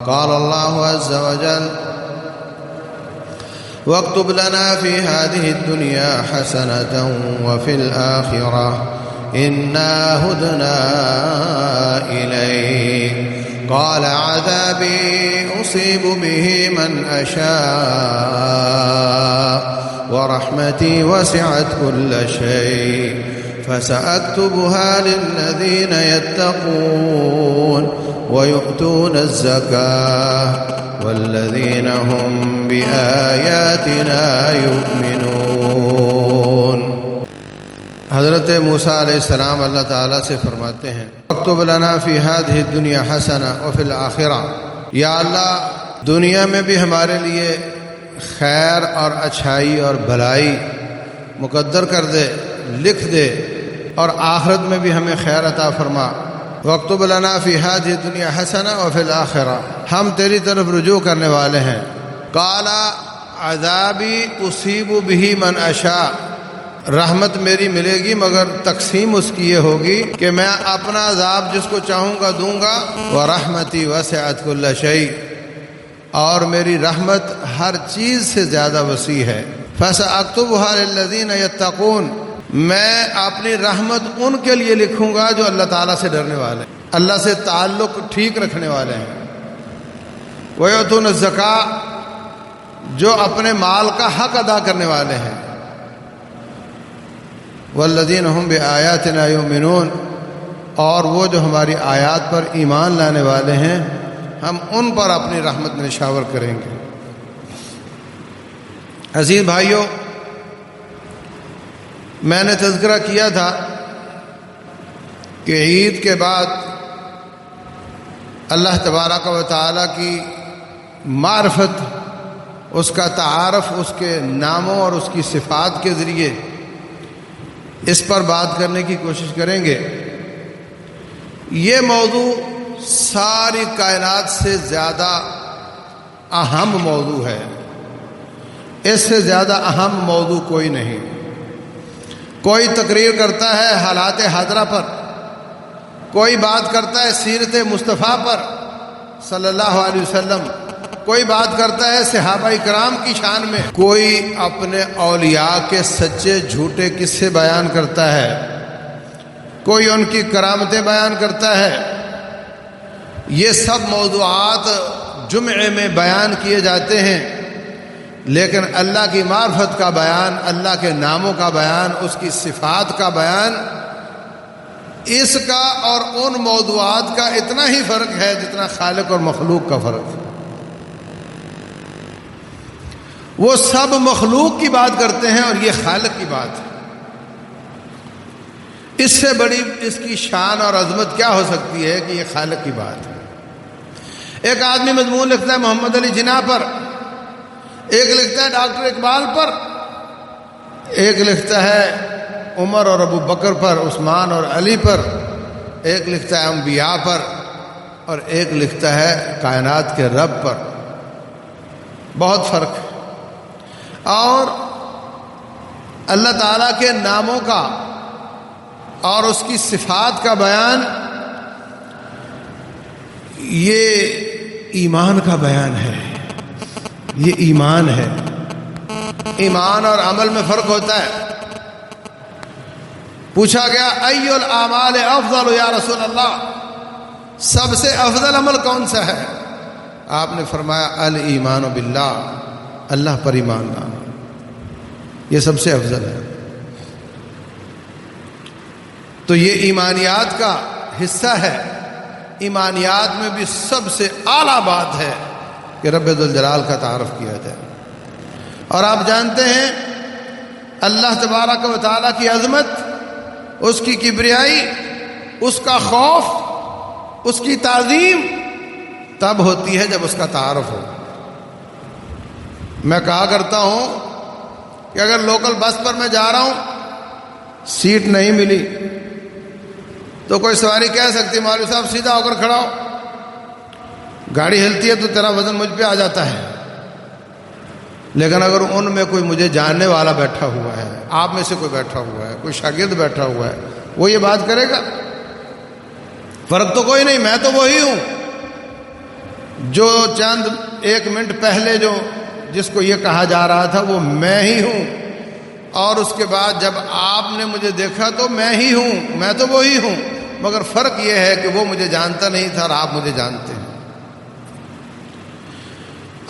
قال الله عز وجل: واكتب لنا في هذه الدنيا حسنة وفي الآخرة إنا هدنا إليك. قال: عذابي أصيب به من أشاء ورحمتي وسعت كل شيء فسأكتبها للذين يتقون ويؤتون الزكاة والذين هم بآياتنا يؤمنون. حضرت موسیٰ علیہ السلام اللہ تعالیٰ سے فرماتے ہیں: اکتب لنا فی هذه الدنیا حسنہ وفی الآخرہ، یا اللہ دنیا میں بھی ہمارے لیے خیر اور اچھائی اور بھلائی مقدر کر دے، لکھ دے، اور آخرت میں بھی ہمیں خیر عطا فرما. وَاكْتُبْ لَنَا فِي هَذِهِ الدُّنْيَا حَسَنَةً وَفِي الْآخِرَةِ، ہم تیری طرف رجوع کرنے والے ہیں. قَالَ عَذَابِي أُصِيبُ بِهِ مَنْ أَشَاءُ، رحمت میری ملے گی مگر تقسیم اس کی یہ ہوگی کہ میں اپنا عذاب جس کو چاہوں گا دوں گا. وَرَحْمَتِي وَسِعَتْ كُلَّ شَيْءٍ، اور میری رحمت ہر چیز سے زیادہ وسیع ہے. فَسَأَكْتُبُهَا لِلَّذِينَ يَتَّقُونَ، میں اپنی رحمت ان کے لیے لکھوں گا جو اللہ تعالیٰ سے ڈرنے والے ہیں، اللہ سے تعلق ٹھیک رکھنے والے ہیں. وَيُؤْتُونَ الزَّكَاةَ، جو اپنے مال کا حق ادا کرنے والے ہیں. وَالَّذِينَ هُمْ بِآيَاتِنَا يُؤْمِنُونَ، اور وہ جو ہماری آیات پر ایمان لانے والے ہیں ہم ان پر اپنی رحمت نشاور کریں گے. عزیز بھائیوں، میں نے تذکرہ کیا تھا کہ عید کے بعد اللہ تبارک و تعالیٰ کی معرفت، اس کا تعارف، اس کے ناموں اور اس کی صفات کے ذریعے اس پر بات کرنے کی کوشش کریں گے. یہ موضوع ساری کائنات سے زیادہ اہم موضوع ہے، اس سے زیادہ اہم موضوع کوئی نہیں. کوئی تقریر کرتا ہے حالات حاضرہ پر، کوئی بات کرتا ہے سیرت مصطفیٰ پر صلی اللہ علیہ وسلم، کوئی بات کرتا ہے صحابہ کرام کی شان میں، کوئی اپنے اولیاء کے سچے جھوٹے قصے بیان کرتا ہے، کوئی ان کی کرامتیں بیان کرتا ہے. یہ سب موضوعات جمعے میں بیان کیے جاتے ہیں، لیکن اللہ کی معرفت کا بیان، اللہ کے ناموں کا بیان، اس کی صفات کا بیان، اس کا اور ان موضوعات کا اتنا ہی فرق ہے جتنا خالق اور مخلوق کا فرق ہے. وہ سب مخلوق کی بات کرتے ہیں اور یہ خالق کی بات ہے. اس سے بڑی اس کی شان اور عظمت کیا ہو سکتی ہے کہ یہ خالق کی بات ہے. ایک آدمی مضمون لکھتا ہے محمد علی جناح پر، ایک لکھتا ہے ڈاکٹر اقبال پر، ایک لکھتا ہے عمر اور ابو بکر پر، عثمان اور علی پر، ایک لکھتا ہے انبیاء پر، اور ایک لکھتا ہے کائنات کے رب پر. بہت فرق ہے. اور اللہ تعالیٰ کے ناموں کا اور اس کی صفات کا بیان یہ ایمان کا بیان ہے، یہ ایمان ہے. ایمان اور عمل میں فرق ہوتا ہے. پوچھا گیا ای الاعمال افضل یا رسول اللہ، سب سے افضل عمل کون سا ہے؟ آپ نے فرمایا الایمان باللہ، اللہ پر ایمان لانا، یہ سب سے افضل ہے. تو یہ ایمانیات کا حصہ ہے. ایمانیات میں بھی سب سے اعلیٰ بات ہے کہ رب ذوالجلال کا تعارف کیا جائے. اور آپ جانتے ہیں اللہ تبارک و تعالیٰ کی عظمت، اس کی کبریائی، اس کا خوف، اس کی تعظیم تب ہوتی ہے جب اس کا تعارف ہو. میں کہا کرتا ہوں کہ اگر لوکل بس پر میں جا رہا ہوں، سیٹ نہیں ملی تو کوئی سواری کہہ سکتی مولوی صاحب سیدھا ہو کر کھڑا ہو، گاڑی ہلتی ہے تو تیرا وزن مجھ پہ آ جاتا ہے. لیکن اگر ان میں کوئی مجھے جاننے والا بیٹھا ہوا ہے، آپ میں سے کوئی بیٹھا ہوا ہے، کوئی شاگرد بیٹھا ہوا ہے، وہ یہ بات کرے گا؟ فرق تو کوئی نہیں، میں تو وہی ہوں. جو چند ایک منٹ پہلے جس کو یہ کہا جا رہا تھا وہ میں ہی ہوں، اور اس کے بعد جب آپ نے مجھے دیکھا تو میں ہی ہوں، میں تو وہی ہوں، مگر فرق یہ ہے کہ وہ مجھے جانتا نہیں تھا اور آپ مجھے جانتے ہیں۔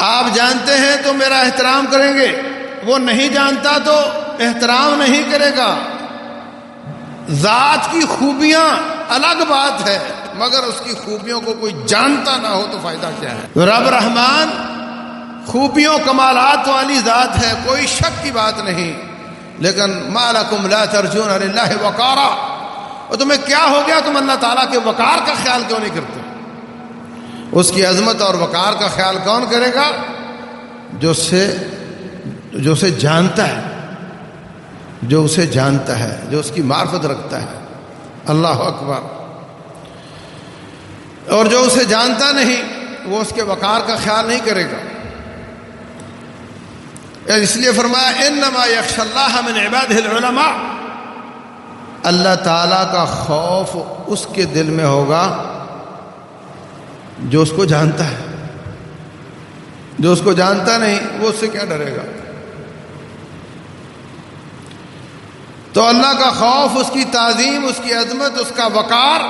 آپ جانتے ہیں تو میرا احترام کریں گے، وہ نہیں جانتا تو احترام نہیں کرے گا۔ ذات کی خوبیاں الگ بات ہے، مگر اس کی خوبیوں کو کوئی جانتا نہ ہو تو فائدہ کیا ہے؟ رب رحمان خوبیوں کمالات والی ذات ہے، کوئی شک کی بات نہیں، لیکن ما لکم لا ترجون للہ وقارا، اور تمہیں کیا ہو گیا، تم اللہ تعالیٰ کے وقار کا خیال کیوں نہیں کرتے؟ اس کی عظمت اور وقار کا خیال کون کرے گا؟ جو اسے جانتا ہے، جو اسے جانتا ہے، جو اس کی معرفت رکھتا ہے۔ اللہ اکبر۔ اور جو اسے جانتا نہیں وہ اس کے وقار کا خیال نہیں کرے گا۔ اس لیے فرمایا انما یخشی اللہ من عبادہ العلماء، اللہ تعالیٰ کا خوف اس کے دل میں ہوگا جو اس کو جانتا ہے، جو اس کو جانتا نہیں وہ اس سے کیا ڈرے گا؟ تو اللہ کا خوف، اس کی تعظیم، اس کی عظمت، اس کا وقار،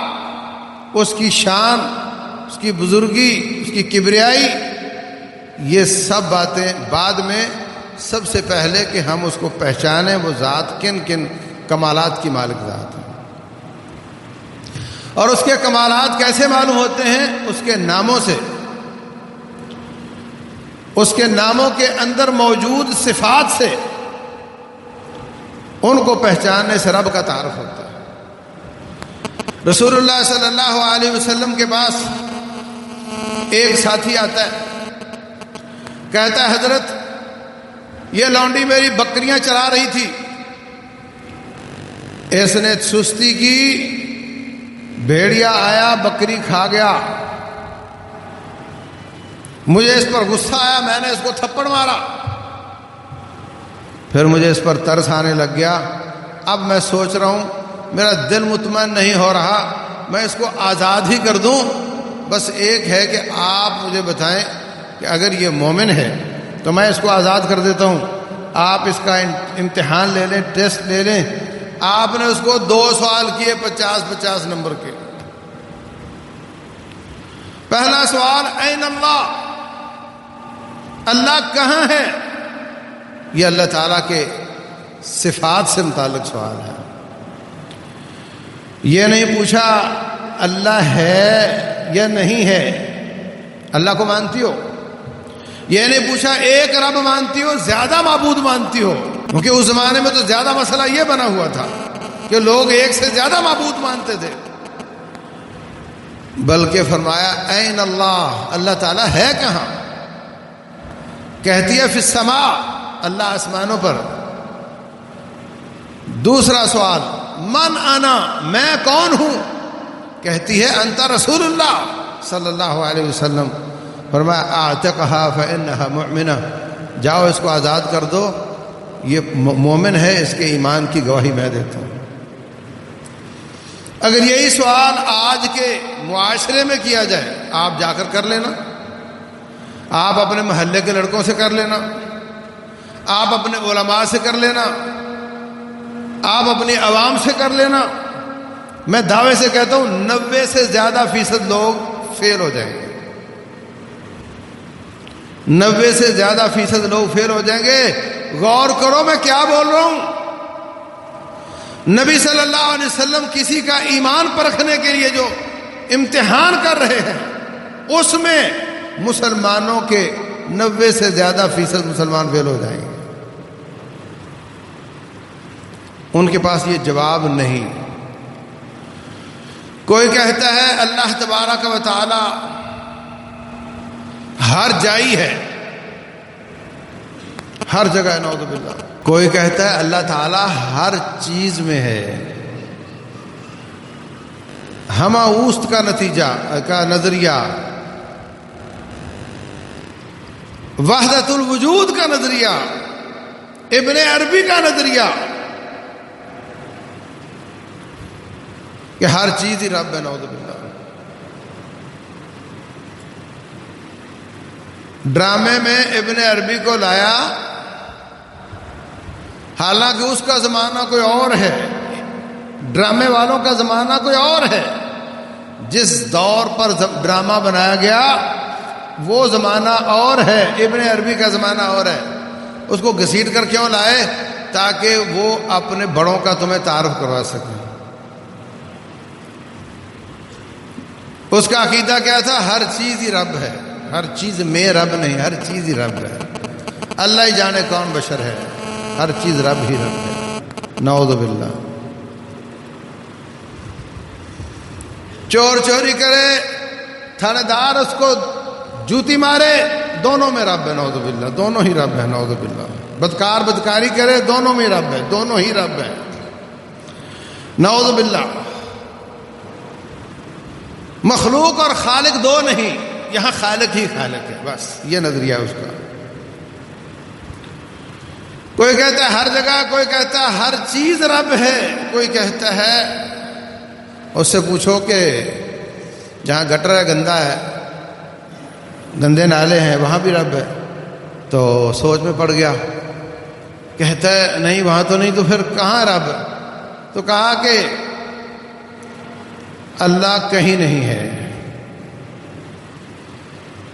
اس کی شان، اس کی بزرگی، اس کی کبریائی، یہ سب باتیں بعد میں، سب سے پہلے کہ ہم اس کو پہچانیں وہ ذات کن کن کمالات کی مالک ذات ہے۔ اور اس کے کمالات کیسے معلوم ہوتے ہیں؟ اس کے ناموں سے، اس کے ناموں کے اندر موجود صفات سے، ان کو پہچاننے سے رب کا تعارف ہوتا ہے۔ رسول اللہ صلی اللہ علیہ وسلم کے پاس ایک ساتھی آتا ہے، کہتا ہے حضرت یہ لونڈی میری بکریاں چرا رہی تھی، اس نے سستی کی، بھیڑیا آیا بکری کھا گیا، مجھے اس پر غصہ آیا، میں نے اس کو تھپڑ مارا، پھر مجھے اس پر ترس آنے لگ گیا، اب میں سوچ رہا ہوں میرا دل مطمئن نہیں ہو رہا، میں اس کو آزاد ہی کر دوں، بس ایک ہے کہ آپ مجھے بتائیں کہ اگر یہ مومن ہے تو میں اس کو آزاد کر دیتا ہوں، آپ اس کا امتحان لے لیں، ٹیسٹ لے لیں۔ آپ نے اس کو 2 سوال کیے 50-50 نمبر کے۔ پہلا سوال این اللہ، اللہ کہاں ہے؟ یہ اللہ تعالیٰ کے صفات سے متعلق سوال ہے۔ یہ نہیں پوچھا اللہ ہے یا نہیں ہے، اللہ کو مانتی ہو؟ یہ نہیں پوچھا ایک رب مانتی ہو، زیادہ معبود مانتی ہو؟ کیونکہ اس زمانے میں تو زیادہ مسئلہ یہ بنا ہوا تھا کہ لوگ ایک سے زیادہ معبود مانتے تھے، بلکہ فرمایا این اللہ، اللہ تعالیٰ ہے کہاں؟ کہتی ہے فی السماء، اللہ آسمانوں پر۔ دوسرا سوال من انا، میں کون ہوں؟ کہتی ہے انت رسول اللہ صلی اللہ علیہ وسلم۔ فرمایا اعتقها فانها مؤمنہ، جاؤ اس کو آزاد کر دو، یہ مومن ہے، اس کے ایمان کی گواہی میں دیتا ہوں۔ اگر یہی سوال آج کے معاشرے میں کیا جائے، آپ جا کر لینا، آپ اپنے محلے کے لڑکوں سے کر لینا، آپ اپنے علماء سے کر لینا، آپ اپنی عوام سے کر لینا، میں دعوے سے کہتا ہوں 90 سے زیادہ فیصد لوگ فیل ہو جائیں گے، 90 سے زیادہ فیصد لوگ فیل ہو جائیں گے۔ غور کرو میں کیا بول رہا ہوں۔ نبی صلی اللہ علیہ وسلم کسی کا ایمان پرکھنے کے لیے جو امتحان کر رہے ہیں، اس میں مسلمانوں کے 90 سے زیادہ فیصد مسلمان فیل ہو جائیں گے۔ ان کے پاس یہ جواب نہیں۔ کوئی کہتا ہے اللہ تبارک و تعالی ہر جائی ہے، ہر جگہ ہے، نعوذ باللہ۔ کوئی کہتا ہے اللہ تعالی ہر چیز میں ہے۔ ہمہ اوست کا نتیجہ کا نظریہ، وحدت الوجود کا نظریہ، ابن عربی کا نظریہ کہ ہر چیز ہی رب ہے، نعوذ باللہ۔ ڈرامے میں ابن عربی کو لایا، حالانکہ اس کا زمانہ کوئی اور ہے، ڈرامے والوں کا زمانہ کوئی اور ہے، جس دور پر ڈرامہ بنایا گیا وہ زمانہ اور ہے، ابن عربی کا زمانہ اور ہے۔ اس کو گھسیٹ کر کیوں لائے؟ تاکہ وہ اپنے بڑوں کا تمہیں تعارف کروا سکیں۔ اس کا عقیدہ کیا تھا؟ ہر چیز ہی رب ہے، ہر چیز میں رب نہیں، ہر چیز ہی رب ہے، اللہ ہی جانے کون بشر ہے، ہر چیز رب ہی رب ہے۔ نعوذ باللہ۔ چور چوری کرے، تھانے دار اس کو جوتی مارے، دونوں میں رب ہے، نعوذ باللہ، دونوں ہی رب ہے، نعوذ باللہ۔ بدکار بدکاری کرے، دونوں میں رب ہے، دونوں ہی رب ہے، نعوذ باللہ۔ مخلوق اور خالق دو نہیں، یہاں خالق ہی خالق ہے، بس یہ نظریہ اس کا۔ کوئی کہتا ہے ہر جگہ، کوئی کہتا ہے ہر چیز رب ہے، کوئی کہتا ہے، اس سے پوچھو کہ جہاں گٹر ہے، گندا ہے، گندے نالے ہیں، وہاں بھی رب ہے، تو سوچ میں پڑ گیا، کہتا ہے نہیں وہاں تو نہیں، تو پھر کہاں رب؟ تو کہا کہ اللہ کہیں نہیں ہے،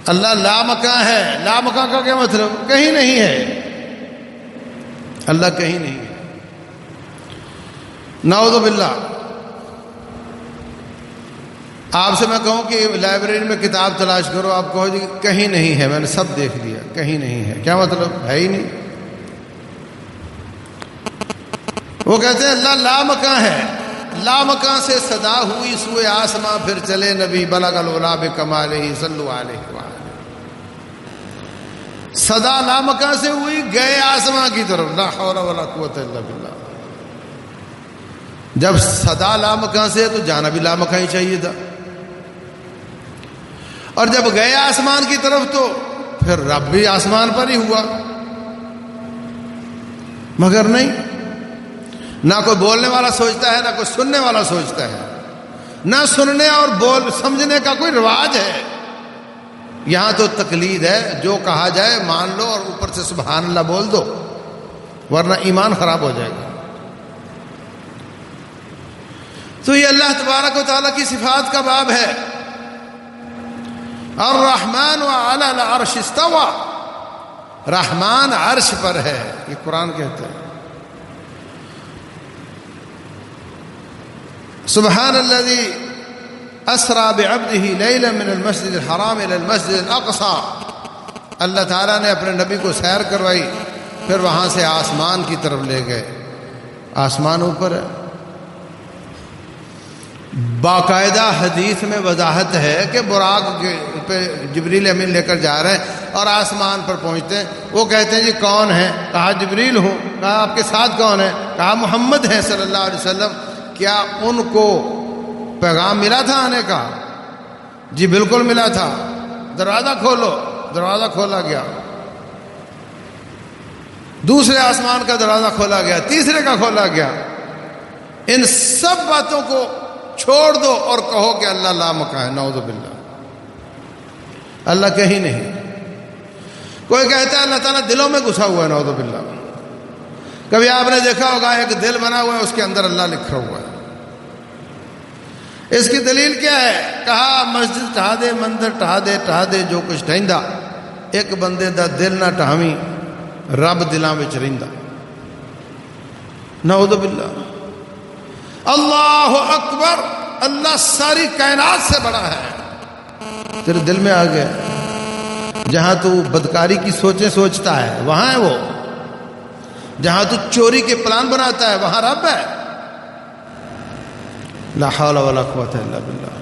اللہ لامکاں ہے۔ لامکاں کا کیا مطلب؟ کہیں نہیں ہے، اللہ کہیں نہیں ہے، نعوذ باللہ۔ آپ سے میں کہوں کہ لائبریری میں کتاب تلاش کرو، آپ کہو جی کہیں نہیں ہے، میں نے سب دیکھ لیا، کہیں نہیں ہے، کیا مطلب؟ ہے ہی نہیں۔ وہ کہتے ہیں اللہ لامکاں ہے، لامکاں سے صدا ہوئی سوئے آسماں، پھر چلے نبی بلغ العلا بکمالہ صلو علیہ وآلہ۔ صدا لامکاں سے ہوئی، گئے آسماں کی طرف، لا حول ولا قوت الا باللہ۔ جب صدا لامکاں سے تو جانا بھی لامکاں ہی چاہیے تھا، اور جب گئے آسمان کی طرف تو پھر رب بھی آسمان پر ہی ہوا، مگر نہیں، نہ کوئی بولنے والا سوچتا ہے، نہ کوئی سننے والا سوچتا ہے، نہ سننے اور سمجھنے کا کوئی رواج ہے۔ یہاں تو تقلید ہے، جو کہا جائے مان لو اور اوپر سے سبحان اللہ بول دو، ورنہ ایمان خراب ہو جائے گا۔ تو یہ اللہ تبارک و تعالیٰ کی صفات کا باب ہے۔ الرحمن وعلی العرش استوى، رحمان عرش پر ہے، یہ قرآن کہتا ہے۔ سبحان الذی اسرا بعبده لیلا من المسجد الحرام الى المسجد الاقصى، اللہ تعالیٰ نے اپنے نبی کو سیر کروائی، پھر وہاں سے آسمان کی طرف لے گئے۔ آسمان اوپر ہے، باقاعدہ حدیث میں وضاحت ہے کہ براق پہ جبریل امین لے کر جا رہے ہیں اور آسمان پر پہنچتے ہیں، وہ کہتے ہیں جی کون ہے؟ کہا جبریل ہوں۔ کہا آپ کے ساتھ کون ہے؟ کہا محمد ہے صلی اللہ علیہ وسلم۔ کیا ان کو پیغام ملا تھا آنے کا؟ جی بالکل ملا تھا۔ دروازہ کھولو، دروازہ کھولا گیا، دوسرے آسمان کا دروازہ کھولا گیا، تیسرے کا کھولا گیا۔ ان سب باتوں کو چھوڑ دو اور کہو کہ اللہ لامکاں ہے، نعوذ باللہ، اللہ کہیں نہیں۔ کوئی کہتا ہے اللہ تعالیٰ دلوں میں گھسا ہوا ہے، نعوذ باللہ۔ کبھی آپ نے دیکھا ہوگا ایک دل بنا ہوا ہے، اس کے اندر اللہ لکھا ہوا ہے۔ اس کی دلیل کیا ہے؟ کہا مسجد ٹھا دے، مندر ٹھا دے، ٹھا دے جو کچھ ٹھیندا، ایک بندے دا دل نہ ٹھاویں، رب دلاں وچ رہندا، نعوذ باللہ۔ اللہ اکبر، اللہ ساری کائنات سے بڑا ہے، تیرے دل میں آ گیا۔ جہاں تو بدکاری کی سوچیں سوچتا ہے وہاں ہے وہ، جہاں تو چوری کے پلان بناتا ہے وہاں رب ہے۔ لا حول ولا قوت الا باللہ،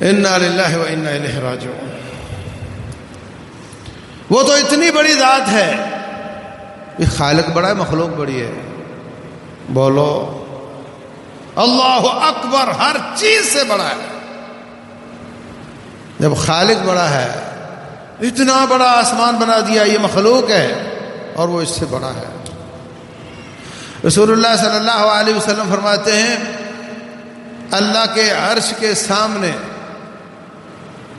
انا للہ و انا الیہ راجعون۔ وہ تو اتنی بڑی ذات ہے، یہ خالق بڑا ہے، مخلوق بڑی ہے۔ بولو اللہ اکبر، ہر چیز سے بڑا ہے۔ جب خالق بڑا ہے، اتنا بڑا آسمان بنا دیا، یہ مخلوق ہے اور وہ اس سے بڑا ہے۔ رسول اللہ صلی اللہ علیہ وسلم فرماتے ہیں اللہ کے عرش کے سامنے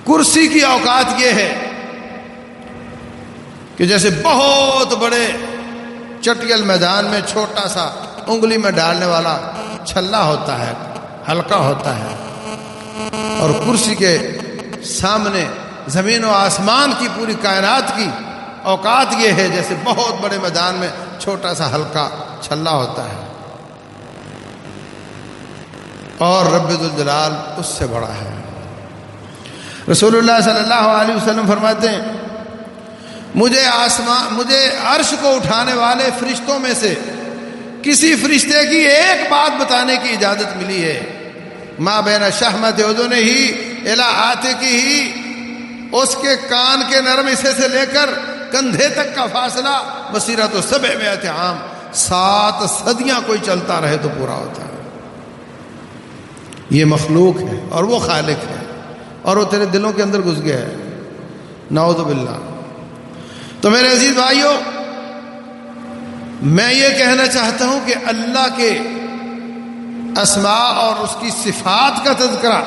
کرسی کی اوقات یہ ہے کہ جیسے بہت بڑے چٹیل میدان میں چھوٹا سا انگلی میں ڈالنے والا چھلا ہوتا ہے، ہلکا ہوتا ہے، اور کرسی کے سامنے زمین و آسمان کی پوری کائنات کی اوقات یہ ہے جیسے بہت بڑے میدان میں چھوٹا سا ہلکا چھلا ہوتا ہے، اور رب ذوالجلال اس سے بڑا ہے۔ رسول اللہ صلی اللہ علیہ وسلم فرماتے ہیں مجھے عرش کو اٹھانے والے فرشتوں میں سے کسی فرشتے کی ایک بات بتانے کی اجازت ملی ہے، ما بین شحمت اذنہ الی عاتقہ، اس کے کان کے نرم حصے سے لے کر کندھے تک کا فاصلہ مسیرۃ 700 عام، 7 صدیاں کوئی چلتا رہے تو پورا ہوتا ہے۔ یہ مخلوق ہے اور وہ خالق ہے، اور وہ تیرے دلوں کے اندر گھس گیا ہے، نعوذ باللہ۔ تو میرے عزیز بھائیوں، میں یہ کہنا چاہتا ہوں کہ اللہ کے اسماء اور اس کی صفات کا تذکرہ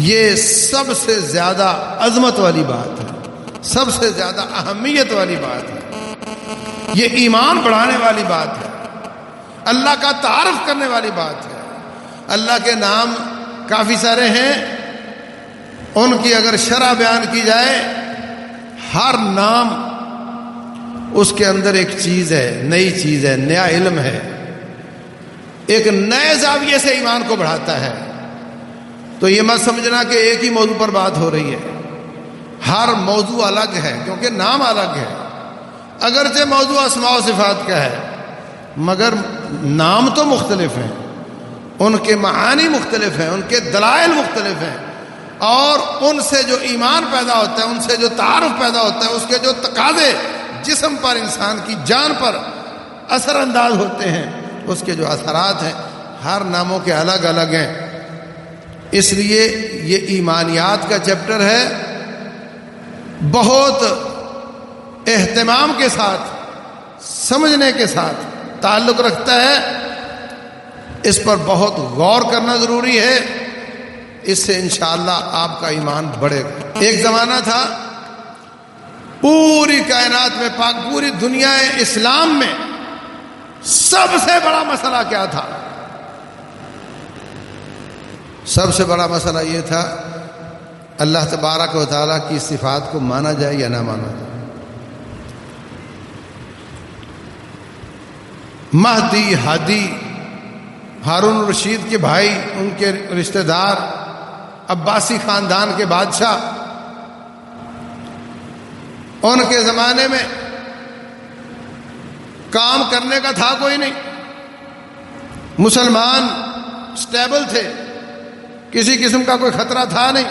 یہ سب سے زیادہ عظمت والی بات ہے، سب سے زیادہ اہمیت والی بات ہے، یہ ایمان بڑھانے والی بات ہے، اللہ کا تعارف کرنے والی بات ہے۔ اللہ کے نام کافی سارے ہیں، ان کی اگر شرح بیان کی جائے، ہر نام اس کے اندر ایک چیز ہے، نئی چیز ہے، نیا علم ہے، ایک نئے زاویے سے ایمان کو بڑھاتا ہے۔ تو یہ مت سمجھنا کہ ایک ہی موضوع پر بات ہو رہی ہے، ہر موضوع الگ ہے کیونکہ نام الگ ہے۔ اگرچہ موضوع اسماء و صفات کا ہے مگر نام تو مختلف ہیں، ان کے معانی مختلف ہیں، ان کے دلائل مختلف ہیں، اور ان سے جو ایمان پیدا ہوتا ہے، ان سے جو تعارف پیدا ہوتا ہے، اس کے جو تقاضے جسم پر، انسان کی جان پر اثر انداز ہوتے ہیں، اس کے جو اثرات ہیں ہر ناموں کے الگ الگ ہیں۔ اس لیے یہ ایمانیات کا چیپٹر ہے، بہت اہتمام کے ساتھ، سمجھنے کے ساتھ تعلق رکھتا ہے، اس پر بہت غور کرنا ضروری ہے، اس سے انشاءاللہ آپ کا ایمان بڑھے گا۔ ایک زمانہ تھا پوری کائنات میں، پوری دنیا اسلام میں سب سے بڑا مسئلہ کیا تھا؟ سب سے بڑا مسئلہ یہ تھا اللہ تبارک و تعالیٰ کی صفات کو مانا جائے یا نہ مانا جائے۔ مہدی، ہادی، ہارون الرشید کے بھائی، ان کے رشتہ دار، عباسی خاندان کے بادشاہ، ان کے زمانے میں کام کرنے کا تھا کوئی نہیں، مسلمان سٹیبل تھے، کسی قسم کا کوئی خطرہ تھا نہیں،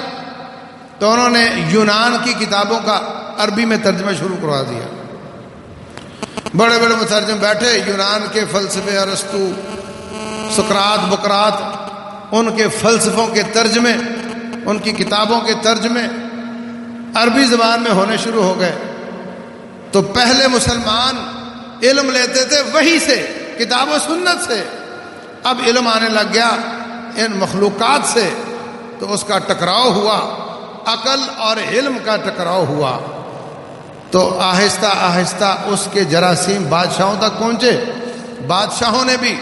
تو انہوں نے یونان کی کتابوں کا عربی میں ترجمہ شروع کروا دیا۔ بڑے بڑے مترجم بیٹھے، یونان کے فلسفے، ارسطو، سقراط، بقراط، ان کے فلسفوں کے ترجمے، ان کی کتابوں کے ترجمے عربی زبان میں ہونے شروع ہو گئے۔ تو پہلے مسلمان علم لیتے تھے وحی سے، کتاب و سنت سے، اب علم آنے لگ گیا ان مخلوقات سے، تو اس کا ٹکراؤ ہوا، عقل اور علم کا ٹکراؤ ہوا، تو آہستہ آہستہ اس کے جراثیم بادشاہوں تک پہنچے۔ بادشاہوں نے بھی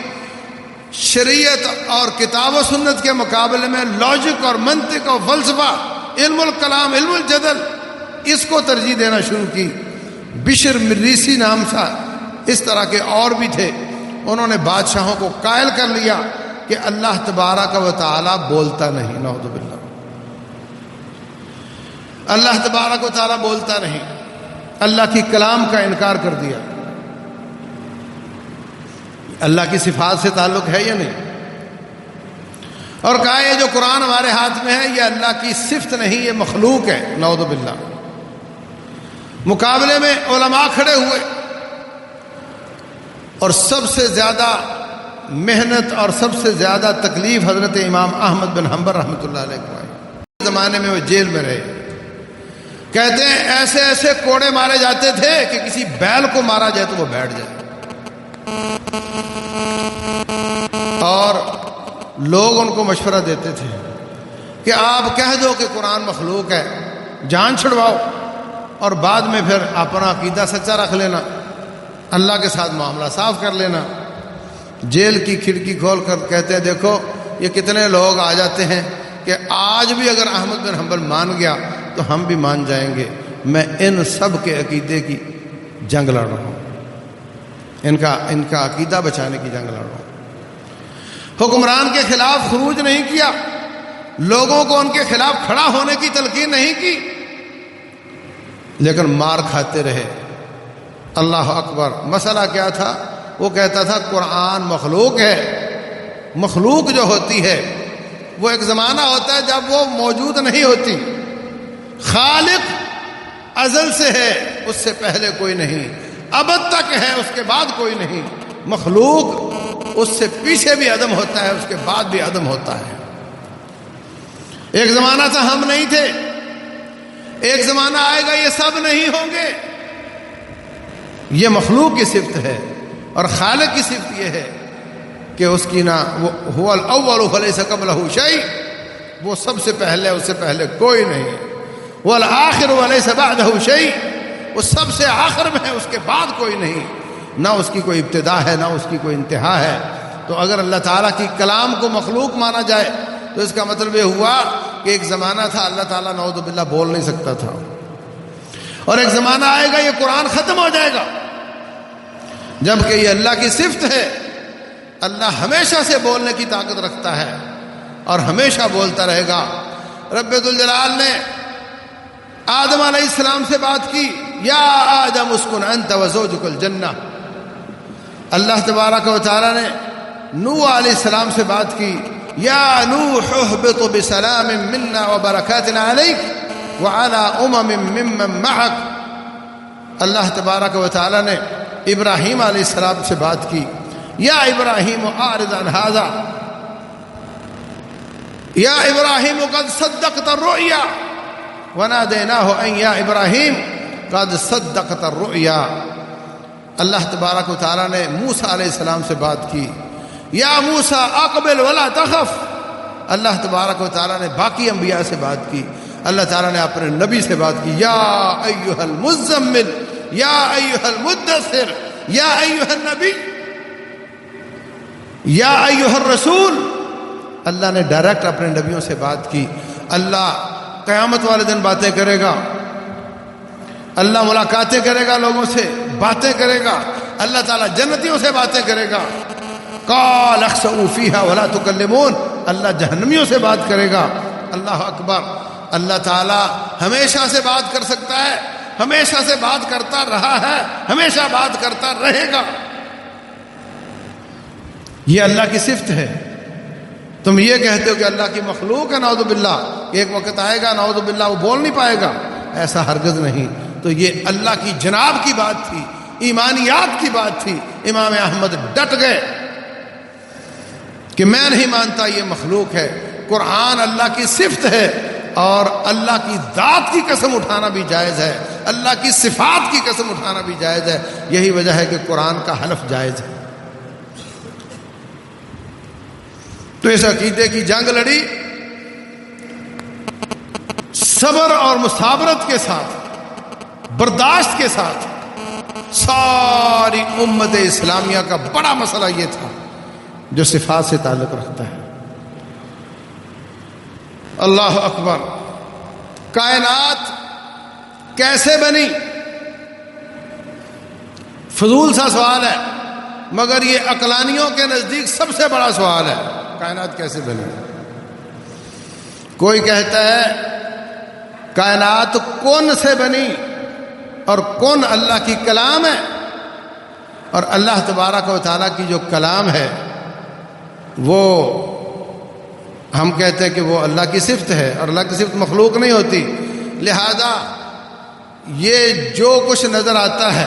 شریعت اور کتاب و سنت کے مقابلے میں لاجک اور منطق اور فلسفہ، علم الکلام، علم الجدل، اس کو ترجیح دینا شروع کی۔ بشر مریسی نام تھا، اس طرح کے اور بھی تھے، انہوں نے بادشاہوں کو قائل کر لیا کہ اللہ تبارک و تعالی بولتا نہیں، نعوذ باللہ، اللہ تبارک و تعالی بولتا نہیں، اللہ کی کلام کا انکار کر دیا۔ اللہ کی صفات سے تعلق ہے یا نہیں؟ اور کہا یہ جو قرآن ہمارے ہاتھ میں ہے یہ اللہ کی صفت نہیں، یہ مخلوق ہے، نعوذ باللہ۔ مقابلے میں علماء کھڑے ہوئے، اور سب سے زیادہ محنت اور سب سے زیادہ تکلیف حضرت امام احمد بن حنبل رحمۃ اللہ علیہ کو آئی۔ زمانے میں وہ جیل میں رہے، کہتے ہیں ایسے ایسے کوڑے مارے جاتے تھے کہ کسی بیل کو مارا جائے تو وہ بیٹھ جائے، اور لوگ ان کو مشورہ دیتے تھے، کہ آپ کہہ دو کہ قرآن مخلوق ہے، جان چھڑواؤ، اور بعد میں پھر اپنا عقیدہ سچا رکھ لینا، اللہ کے ساتھ معاملہ صاف کر لینا۔ جیل کی کھڑکی کھول کر کہتے ہیں دیکھو یہ کتنے لوگ آ جاتے ہیں کہ آج بھی اگر احمد بن حنبل مان گیا تو ہم بھی مان جائیں گے۔ میں ان سب کے عقیدے کی جنگ لڑ رہا ہوں، ان کا عقیدہ بچانے کی جنگ لڑ رہا ہوں۔ حکمران کے خلاف خروج نہیں کیا، لوگوں کو ان کے خلاف کھڑا ہونے کی تلقین نہیں کی، لیکن مار کھاتے رہے۔ اللہ اکبر۔ مسئلہ کیا تھا؟ وہ کہتا تھا قرآن مخلوق ہے۔ مخلوق جو ہوتی ہے وہ ایک زمانہ ہوتا ہے جب وہ موجود نہیں ہوتی۔ خالق ازل سے ہے، اس سے پہلے کوئی نہیں، ابد تک ہے، اس کے بعد کوئی نہیں۔ مخلوق اس سے پیچھے بھی عدم ہوتا ہے، اس کے بعد بھی عدم ہوتا ہے۔ ایک زمانہ تھا ہم نہیں تھے، ایک زمانہ آئے گا یہ سب نہیں ہوں گے۔ یہ مخلوق کی صفت ہے، اور خالق کی صفت یہ ہے کہ اس کی نہ هو الاول فلیس قبلہ شیء، وہ سب سے پہلے، اس سے پہلے کوئی نہیں۔ والآخر وليس بعده شيء، وہ سب سے آخر میں ہے، اس کے بعد کوئی نہیں، نہ اس کی کوئی ابتدا ہے نہ اس کی کوئی انتہا ہے۔ تو اگر اللہ تعالیٰ کی کلام کو مخلوق مانا جائے تو اس کا مطلب یہ ہوا کہ ایک زمانہ تھا اللہ تعالیٰ نعوذ باللہ بول نہیں سکتا تھا، اور ایک زمانہ آئے گا یہ قرآن ختم ہو جائے گا، جبکہ یہ اللہ کی صفت ہے۔ اللہ ہمیشہ سے بولنے کی طاقت رکھتا ہے اور ہمیشہ بولتا رہے گا۔ رب ذوالجلال نے آدم علیہ السلام سے بات کی، یا آدم اسکن انت وزوجک الجنہ۔ اللہ تبارک و تعالی نے نوح علیہ السلام سے بات کی، یا نوح اہبط بسلام منا وبرکات علیک وعلی ممن معک۔ اللہ تبارک و تعالی نے ابراہیم علیہ السلام سے بات کی، یا ابراہیم اعرض عن ھذا، یا ابراہیم قد صدقت الرؤیا ونادیناہ ان یا ابراہیم قد صدقت الرؤیا۔ اللہ تبارک و تعالیٰ نے موسیٰ علیہ السلام سے بات کی، یا موسیٰ اقبل ولا تخف۔ اللہ تبارک و تعالیٰ نے باقی انبیاء سے بات کی۔ اللہ تعالیٰ نے اپنے نبی سے بات کی، یا ایھا المزمل، یا ایھا المدثر، یا ایھا النبی، یا ایھا الرسول۔ اللہ نے ڈائریکٹ اپنے نبیوں سے بات کی۔ اللہ قیامت والے دن باتیں کرے گا، اللہ ملاقاتیں کرے گا، لوگوں سے باتیں کرے گا، اللہ تعالیٰ جنتیوں سے باتیں کرے گا۔ قال اخسؤوا فیہا ولا تکلمون، اللہ جہنمیوں سے بات کرے گا۔ اللہ اکبر۔ اللہ تعالیٰ ہمیشہ سے بات کر سکتا ہے، ہمیشہ سے بات کرتا رہا ہے، ہمیشہ بات کرتا رہے گا۔ یہ اللہ کی صفت ہے۔ تم یہ کہتے ہو کہ اللہ کی مخلوق ہے، نعوذ باللہ، ایک وقت آئے گا نعوذ باللہ وہ بول نہیں پائے گا، ایسا ہرگز نہیں۔ تو یہ اللہ کی جناب کی بات تھی، ایمانیات کی بات تھی۔ امام احمد ڈٹ گئے کہ میں نہیں مانتا یہ مخلوق ہے، قرآن اللہ کی صفت ہے، اور اللہ کی ذات کی قسم اٹھانا بھی جائز ہے، اللہ کی صفات کی قسم اٹھانا بھی جائز ہے۔ یہی وجہ ہے کہ قرآن کا حلف جائز ہے۔ تو اس عقیدے کی جنگ لڑی صبر اور مثابرت کے ساتھ، برداشت کے ساتھ۔ ساری امت اسلامیہ کا بڑا مسئلہ یہ تھا جو صفات سے تعلق رکھتا ہے۔ اللہ اکبر۔ کائنات کیسے بنی؟ فضول سا سوال ہے، مگر یہ عقلانیوں کے نزدیک سب سے بڑا سوال ہے۔ کائنات کیسے بنی؟ کوئی کہتا ہے کائنات کون سے بنی، اور کون اللہ کی کلام ہے، اور اللہ تبارک و تعالیٰ کی جو کلام ہے وہ ہم کہتے ہیں کہ وہ اللہ کی صفت ہے، اور اللہ کی صفت مخلوق نہیں ہوتی۔ لہذا یہ جو کچھ نظر آتا ہے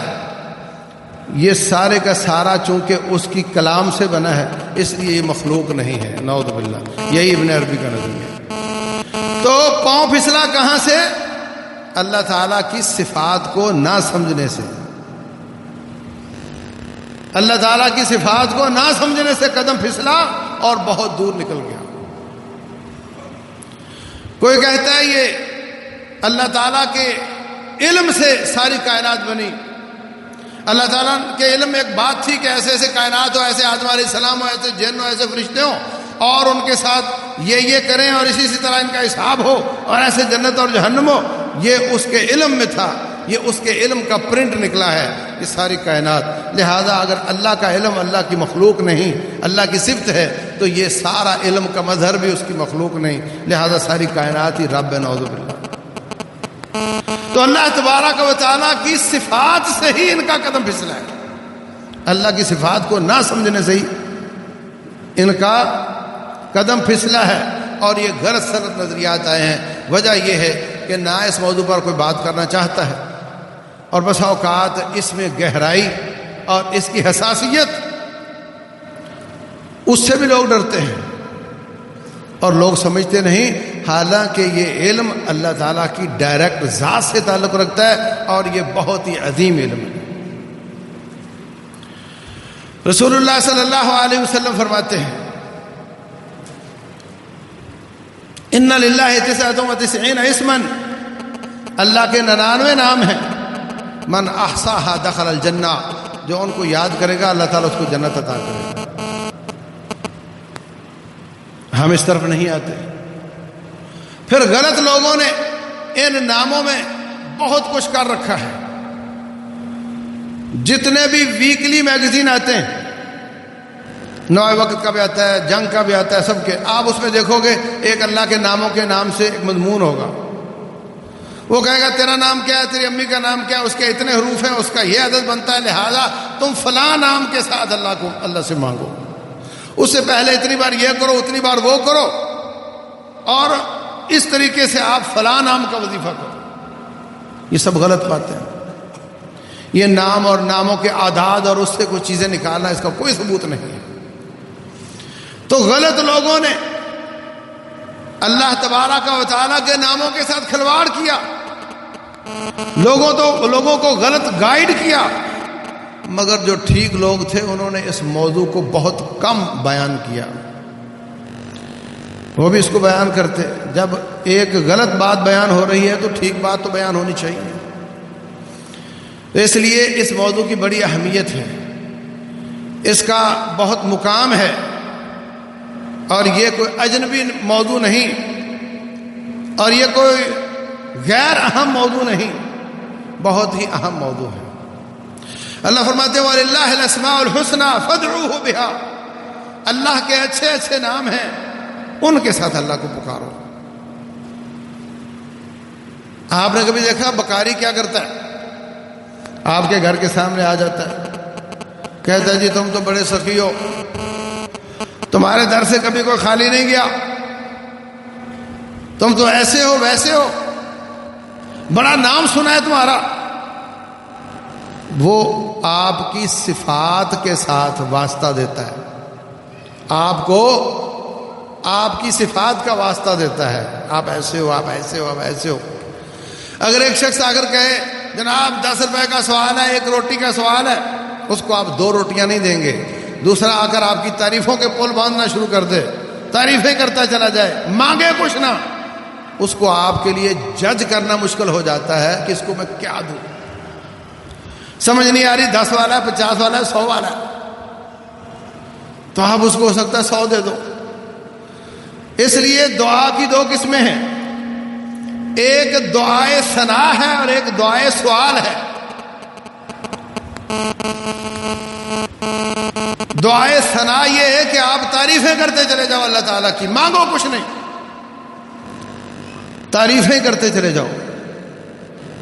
یہ سارے کا سارا چونکہ اس کی کلام سے بنا ہے، اس لیے یہ مخلوق نہیں ہے، نعوذ باللہ۔ یہی ابن عربی کا نظریہ۔ تو پاؤں پھسلا کہاں سے؟ اللہ تعالیٰ کی صفات کو نہ سمجھنے سے۔ اللہ تعالیٰ کی صفات کو نہ سمجھنے سے قدم پھسلا اور بہت دور نکل گیا۔ کوئی کہتا ہے یہ اللہ تعالیٰ کے علم سے ساری کائنات بنی. اللہ تعالیٰ کے علم میں ایک بات تھی کہ ایسے ایسے کائنات ہو، ایسے آدم علیہ السلام ہو، ایسے جن ہو، ایسے فرشتے ہوں، اور ان کے ساتھ یہ کریں اور اسی طرح ان کا حساب ہو، اور ایسے جنت اور جہنم ہو. یہ اس کے علم میں تھا، یہ اس کے علم کا پرنٹ نکلا ہے یہ ساری کائنات. لہذا اگر اللہ کا علم اللہ کی مخلوق نہیں، اللہ کی صفت ہے، تو یہ سارا علم کا مظہر بھی اس کی مخلوق نہیں. لہذا ساری کائنات ہی رب ہے، نعوذ باللہ. تو اللہ تبارک و تعالیٰ کی صفات سے ہی ان کا قدم پھسلا ہے. اللہ کی صفات کو نہ سمجھنے سے ہی ان کا قدم پھسلا ہے، اور یہ غلط سلط نظریات آئے ہیں. وجہ یہ ہے کہ نہ اس موضوع پر کوئی بات کرنا چاہتا ہے، اور بس اوقات اس میں گہرائی اور اس کی حساسیت اس سے بھی لوگ ڈرتے ہیں، اور لوگ سمجھتے نہیں. حالانکہ یہ علم اللہ تعالیٰ کی ڈائریکٹ ذات سے تعلق رکھتا ہے، اور یہ بہت ہی عظیم علم ہے. رسول اللہ صلی اللہ علیہ وسلم فرماتے ہیں ان للہ 99 اسما، اللہ کے 99 نام ہیں. من احصاها دخل الجنہ، جو ان کو یاد کرے گا اللہ تعالیٰ اس کو جنت عطا کرے گا. ہم اس طرف نہیں آتے. پھر غلط لوگوں نے ان ناموں میں بہت کچھ کر رکھا ہے. جتنے بھی ویکلی میگزین آتے ہیں، نوئے وقت کا بھی آتا ہے، جنگ کا بھی آتا ہے، سب کے، آپ اس میں دیکھو گے ایک اللہ کے ناموں کے نام سے ایک مضمون ہوگا. وہ کہے گا تیرا نام کیا ہے، تیری امی کا نام کیا ہے، اس کے اتنے حروف ہیں، اس کا یہ عدد بنتا ہے، لہذا تم فلاں نام کے ساتھ اللہ سے مانگو. اس سے پہلے اتنی بار یہ کرو، اتنی بار وہ کرو، اور اس طریقے سے آپ فلاں نام کا وظیفہ کرو. یہ سب غلط باتیں ہیں. یہ نام اور ناموں کے اعداد اور اس سے کوئی چیزیں نکالنا، اس کا کوئی ثبوت نہیں ہے. تو غلط لوگوں نے اللہ تبارک و تعالیٰ کے ناموں کے ساتھ کھلواڑ کیا، لوگوں کو غلط گائیڈ کیا. مگر جو ٹھیک لوگ تھے انہوں نے اس موضوع کو بہت کم بیان کیا. وہ بھی اس کو بیان کرتے. جب ایک غلط بات بیان ہو رہی ہے تو ٹھیک بات تو بیان ہونی چاہیے. تو اس لیے اس موضوع کی بڑی اہمیت ہے، اس کا بہت مقام ہے، اور یہ کوئی اجنبی موضوع نہیں، اور یہ کوئی غیر اہم موضوع نہیں، بہت ہی اہم موضوع ہے. اللہ فرماتے ہیں وَلِلَّهِ الْأَسْمَاءُ الْحُسْنَى فَادْعُوهُ بِهَا، اللہ کے اچھے اچھے نام ہیں، ان کے ساتھ اللہ کو پکارو. آپ نے کبھی دیکھا بکاری کیا کرتا ہے؟ آپ کے گھر کے سامنے آ جاتا ہے، کہتا ہے جی تم تو بڑے سخی ہو، تمہارے در سے کبھی کوئی خالی نہیں گیا، تم تو ایسے ہو ویسے ہو، بڑا نام سنا ہے تمہارا. وہ آپ کی صفات کے ساتھ واسطہ دیتا ہے، آپ کو آپ کی صفات کا واسطہ دیتا ہے. آپ ایسے ہو، آپ ایسے ہو، آپ ایسے ہو. اگر ایک شخص اگر کہے جناب 10 روپے کا سوال ہے، 1 روٹی کا سوال ہے، اس کو آپ 2 روٹیاں نہیں دیں گے. دوسرا آ کر آپ کی تعریفوں کے پل باندھنا شروع کر دے، تعریفیں کرتا چلا جائے، مانگے کچھ نہ، اس کو آپ کے لیے جج کرنا مشکل ہو جاتا ہے کہ اس کو میں کیا دوں. سمجھ نہیں آ رہی 10 والا ہے، 50 والا ہے، 100 والا ہے، تو آپ اس کو ہو سکتا ہے 100 دے دو. اس لیے دعا کی 2 قسمیں ہیں، ایک دعائے ثنا ہے اور ایک دعائے سوال ہے. دعائے ثنا یہ ہے کہ آپ تعریفیں کرتے چلے جاؤ اللہ تعالیٰ کی، مانگو کچھ نہیں، تعریفیں کرتے چلے جاؤ.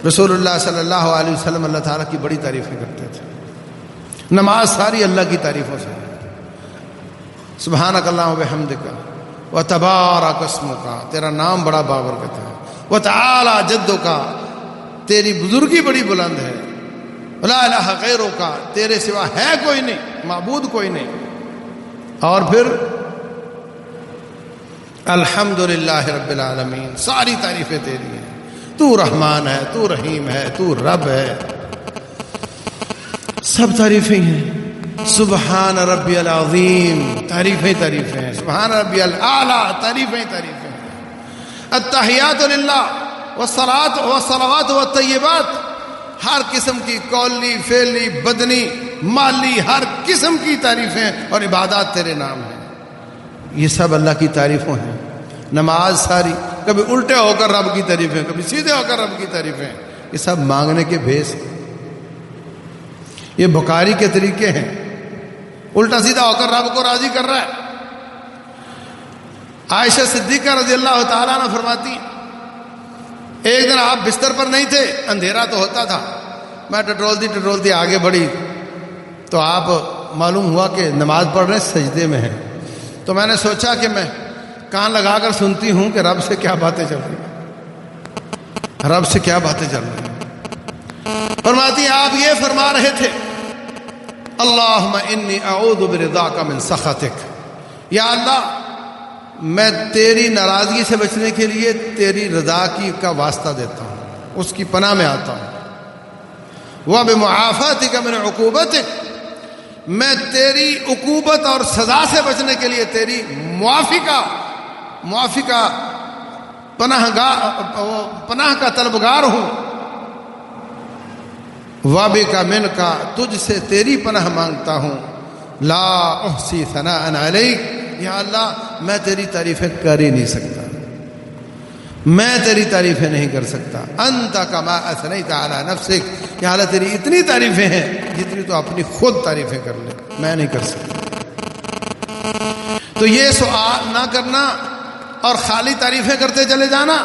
رسول اللہ صلی اللہ علیہ وسلم اللہ تعالیٰ کی بڑی تعریفیں کرتے تھے. نماز ساری اللہ کی تعریفوں سے. سبحانک اللہم و بحمدک وتبارک اسمک، تیرا نام بڑا بابرکت ہے. وتعالی جدک، تیری بزرگی بڑی بلند ہے. لا الہ غیرک، تیرے سوا ہے کوئی نہیں، معبود کوئی نہیں. اور پھر الحمدللہ رب العالمین، ساری تعریفیں تیری ہیں. تو رحمان ہے، تو رحیم ہے، تو رب ہے، سب تعریفیں ہیں. سبحان ربی العظیم، تعریفیں تعریفیں ہیں. سبحان ربی الاعلی، تعریفیں تعریفیں ہیں. التحیات للہ والصلوات والطیبات، ہر قسم کی قولی فعلی بدنی مالی ہر قسم کی تعریفیں اور عبادات تیرے نام ہیں. یہ سب اللہ کی تعریفوں ہیں. نماز ساری کبھی الٹے ہو کر رب کی تعریفیں، کبھی سیدھے ہو کر رب کی تعریفیں. یہ سب مانگنے کے بھیس، یہ بکاری کے طریقے ہیں. الٹا سیدھا ہو کر رب کو راضی کر رہا ہے. عائشہ صدیقہ رضی اللہ تعالیٰ عنہ فرماتی، ایک دن آپ بستر پر نہیں تھے، اندھیرا تو ہوتا تھا، میں ٹٹولتی آگے بڑھی تو آپ معلوم ہوا کہ نماز پڑھ رہے سجدے میں ہیں. تو میں نے سوچا کہ میں کان لگا کر سنتی ہوں کہ رب سے کیا باتیں چل رہی ہیں، رب سے کیا باتیں چل رہی ہیں. فرماتی آپ یہ فرما رہے تھے، اللہم انی اعوذ برضاک من سخطک، یا اللہ میں تیری ناراضگی سے بچنے کے لیے تیری رضا کی کا واسطہ دیتا ہوں، اس کی پناہ میں آتا ہوں. وبمعافاتک من عقوبتک، میں تیری عقوبت اور سزا سے بچنے کے لیے تیری معافی کا پناہ کا طلبگار ہوں. وبک منک، تجھ سے تیری پناہ مانگتا ہوں. لا احصی ثناء علیک، یا اللہ میں تیری تعریفیں کر ہی نہیں سکتا، میں تیری تعریفیں نہیں کر سکتا. انت کما اثنیت علی نفسک، یا اللہ تیری اتنی تعریفیں ہیں جتنی تو اپنی خود تعریفیں کر لے، میں نہیں کر سکتا. تو یہ سوال نہ کرنا اور خالی تعریفیں کرتے چلے جانا،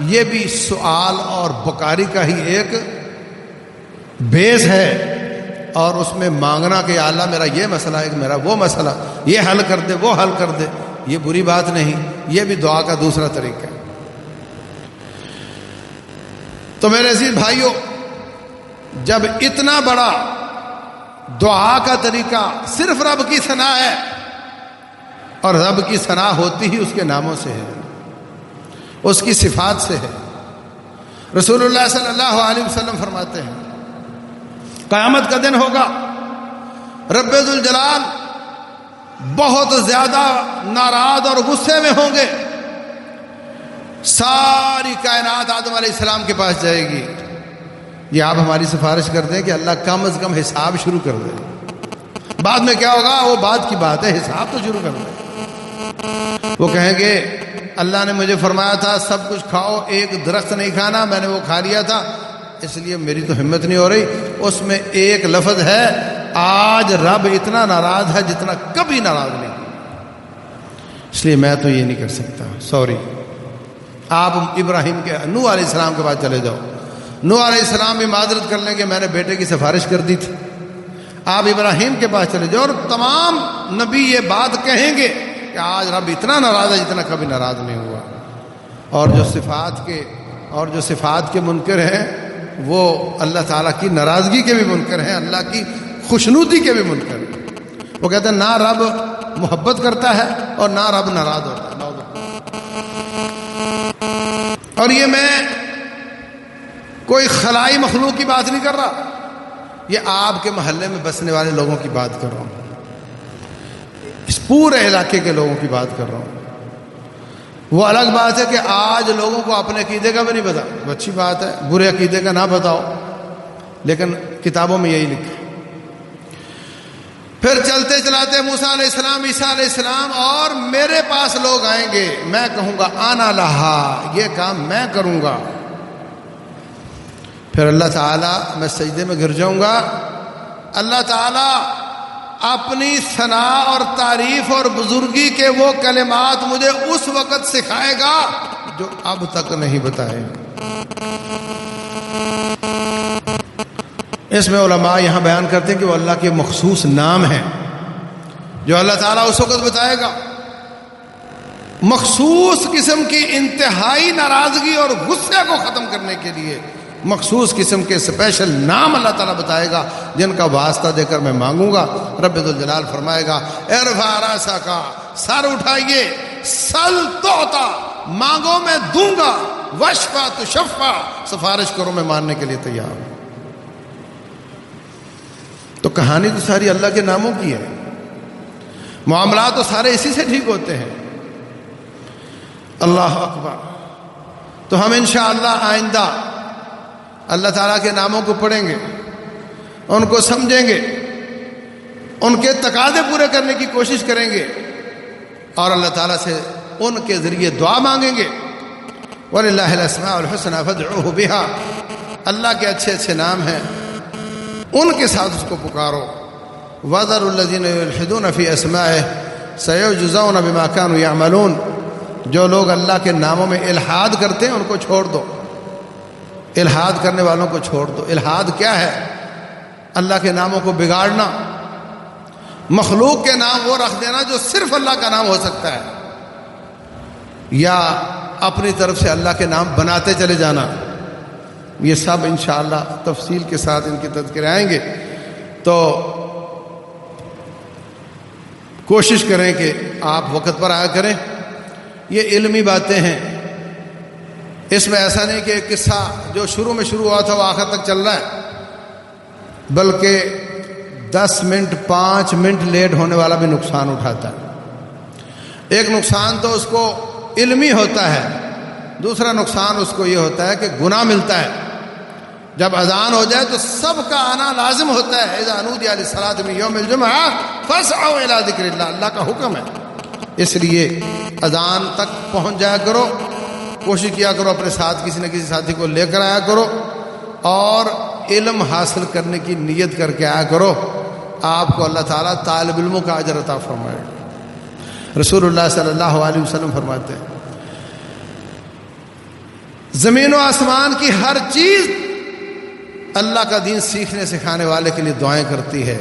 یہ بھی سوال اور بکاری کا ہی ایک بیس ہے. اور اس میں مانگنا کہ یا اللہ میرا یہ مسئلہ ہے، میرا وہ مسئلہ، یہ حل کر دے وہ حل کر دے، یہ بری بات نہیں، یہ بھی دعا کا دوسرا طریقہ ہے. تو میرے عزیز بھائیوں، جب اتنا بڑا دعا کا طریقہ صرف رب کی ثنا ہے، اور رب کی ثنا ہوتی ہی اس کے ناموں سے ہے، اس کی صفات سے ہے. رسول اللہ صلی اللہ علیہ وسلم فرماتے ہیں قیامت کا دن ہوگا، رب ذوالجلال بہت زیادہ ناراض اور غصے میں ہوں گے. ساری کائنات آدم علیہ السلام کے پاس جائے گی، یہ آپ ہماری سفارش کر دیں کہ اللہ کم از کم حساب شروع کر دے. بعد میں کیا ہوگا وہ بعد کی بات ہے، حساب تو شروع کر دے. وہ کہیں گے اللہ نے مجھے فرمایا تھا سب کچھ کھاؤ، ایک درخت نہیں کھانا، میں نے وہ کھا لیا تھا، اس لیے میری تو ہمت نہیں ہو رہی. اس میں ایک لفظ ہے، آج رب اتنا ناراض ہے جتنا کبھی ناراض نہیں، اس لیے میں تو یہ نہیں کر سکتا، سوری. آپ ابراہیم کے نوح علیہ السلام کے پاس چلے جاؤ، نوح علیہ السلام بھی معذرت کر لیں کہ میں نے بیٹے کی سفارش کر دی تھی. آپ ابراہیم کے پاس چلے جاؤ اور تمام نبی یہ بات کہیں گے کہ آج رب اتنا ناراض ہے جتنا کبھی ناراض نہیں ہوا. اور جو صفات کے منکر ہیں وہ اللہ تعالیٰ کی ناراضگی کے بھی منکر ہیں، اللہ کی خوشنودی کے بھی منکر ہیں. وہ کہتے ہیں نہ رب محبت کرتا ہے اور نہ رب ناراض ہوتا ہے. اور یہ میں کوئی خلائی مخلوق کی بات نہیں کر رہا، یہ آپ کے محلے میں بسنے والے لوگوں کی بات کر رہا ہوں، اس پورے علاقے کے لوگوں کی بات کر رہا ہوں. وہ الگ بات ہے کہ آج لوگوں کو اپنے عقیدے کا بھی نہیں پتا، اچھی بات ہے، برے عقیدے کا نہ بتاؤ، لیکن کتابوں میں یہی لکھا. پھر چلتے چلاتے موسیٰ علیہ السلام، عیسیٰ علیہ السلام، اور میرے پاس لوگ آئیں گے، میں کہوں گا آنا لہا، یہ کام میں کروں گا. پھر اللہ تعالیٰ، میں سجدے میں گر جاؤں گا، اللہ تعالیٰ اپنی ثنا اور تعریف اور بزرگی کے وہ کلمات مجھے اس وقت سکھائے گا جو اب تک نہیں بتائے. اس میں علماء یہاں بیان کرتے ہیں کہ وہ اللہ کے مخصوص نام ہیں جو اللہ تعالیٰ اس وقت بتائے گا. مخصوص قسم کی انتہائی ناراضگی اور غصے کو ختم کرنے کے لیے مخصوص قسم کے اسپیشل نام اللہ تعالیٰ بتائے گا جن کا واسطہ دے کر میں مانگوں گا. رب ذوالجلال فرمائے گا ارفع راسک، سر اٹھائیے، سل تعطی، مانگو میں دوں گا، واشفع تشفع، سفارش کرو میں ماننے کے لیے تیار ہوں. تو کہانی تو ساری اللہ کے ناموں کی ہے، معاملات تو سارے اسی سے ٹھیک ہوتے ہیں. اللہ اکبر. تو ہم انشاءاللہ آئندہ اللہ تعالیٰ کے ناموں کو پڑھیں گے، ان کو سمجھیں گے، ان کے تقاضے پورے کرنے کی کوشش کریں گے اور اللہ تعالیٰ سے ان کے ذریعے دعا مانگیں گے۔ وَلِلَّهِ الْأَسْمَاءُ الْحُسْنَىٰ فَادْعُوهُ بِهَا، اللہ کے اچھے اچھے نام ہیں، ان کے ساتھ اس کو پکارو۔ وَذَرُوا الَّذِينَ يُلْحِدُونَ فِي أَسْمَائِهِ سَيُجْزَوْنَ بِمَا كَانُوا يَعْمَلُونَ، جو لوگ اللہ کے ناموں میں الحاد کرتے ہیں ان کو چھوڑ دو، الحاد کرنے والوں کو چھوڑ دو۔ الحاد کیا ہے؟ اللہ کے ناموں کو بگاڑنا، مخلوق کے نام وہ رکھ دینا جو صرف اللہ کا نام ہو سکتا ہے، یا اپنی طرف سے اللہ کے نام بناتے چلے جانا۔ یہ سب انشاءاللہ تفصیل کے ساتھ ان کے تذکرے آئیں گے، تو کوشش کریں کہ آپ وقت پر آیا کریں۔ یہ علمی باتیں ہیں، اس میں ایسا نہیں کہ ایک قصہ جو شروع میں شروع ہوا تھا وہ آخر تک چل رہا ہے، بلکہ 10 منٹ 5 منٹ لیٹ ہونے والا بھی نقصان اٹھاتا ہے۔ ایک نقصان تو اس کو علمی ہوتا ہے، دوسرا نقصان اس کو یہ ہوتا ہے کہ گناہ ملتا ہے۔ جب اذان ہو جائے تو سب کا آنا لازم ہوتا ہے۔ اذا نودی للصلاۃ من یوم الجمعہ فاسعوا الی ذکر اللہ، اللہ کا حکم ہے۔ اس لیے اذان تک پہنچ جایا کرو، کوشش کیا کرو اپنے ساتھ کسی نہ کسی ساتھی کو لے کر آیا کرو، اور علم حاصل کرنے کی نیت کر کے آیا کرو، آپ کو اللہ تعالیٰ طالب علموں کا اجر عطا فرمائے گا۔ رسول اللہ صلی اللہ علیہ وسلم فرماتے ہیں زمین و آسمان کی ہر چیز اللہ کا دین سیکھنے سکھانے والے کے لیے دعائیں کرتی ہے،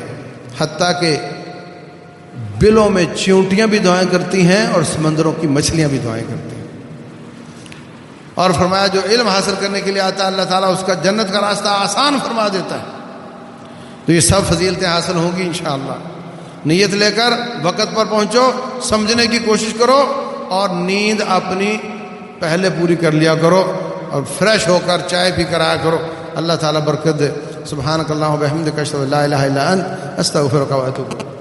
حتیٰ کہ بلوں میں چیونٹیاں بھی دعائیں کرتی ہیں اور سمندروں کی مچھلیاں بھی دعائیں کرتی ہیں۔ اور فرمایا جو علم حاصل کرنے کے لیے آتا ہے اللہ تعالیٰ اس کا جنت کا راستہ آسان فرما دیتا ہے۔ تو یہ سب فضیلتیں حاصل ہوں گی انشاءاللہ۔ نیت لے کر وقت پر پہنچو، سمجھنے کی کوشش کرو، اور نیند اپنی پہلے پوری کر لیا کرو، اور فریش ہو کر چائے پی کر آیا کرو۔ اللہ تعالیٰ برکت دے۔ سبحانک اللہم و بحمدک اشہد ان لا الہ الا انت استغفرک و اتوب الیک۔